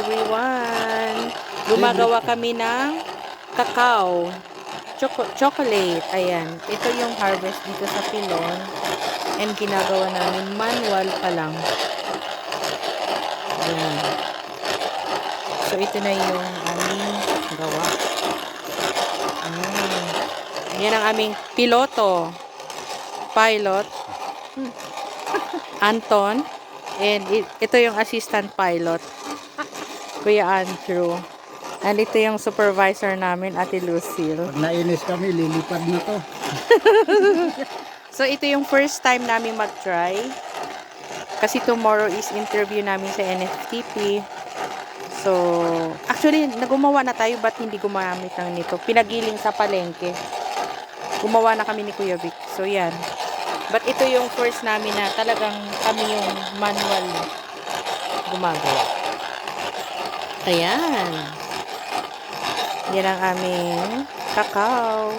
everyone! Gumagawa kami ng cacao. Chocolate. Ayan. Ito yung harvest dito sa Pilon. And ginagawa namin manual pa lang. Ayan. So, ito na yung aming gawa. Ayan. Yan ang aming piloto. Pilot. Anton. And ito yung assistant pilot. Kuya Andrew. And ito yung supervisor namin, Ate Lucille. Pag nainis kami, lilipad na to. So, ito yung first time namin mag-try. Kasi tomorrow is interview namin sa NFTP. So, actually, nagumawa na tayo, but hindi gumamit ng nito. Pinagiling sa palengke. Gumawa na kami ni Kuya Vic. So, yan. But ito yung first namin na talagang kami yung manual gumagawa. Ayan. Yan ang aming cacao.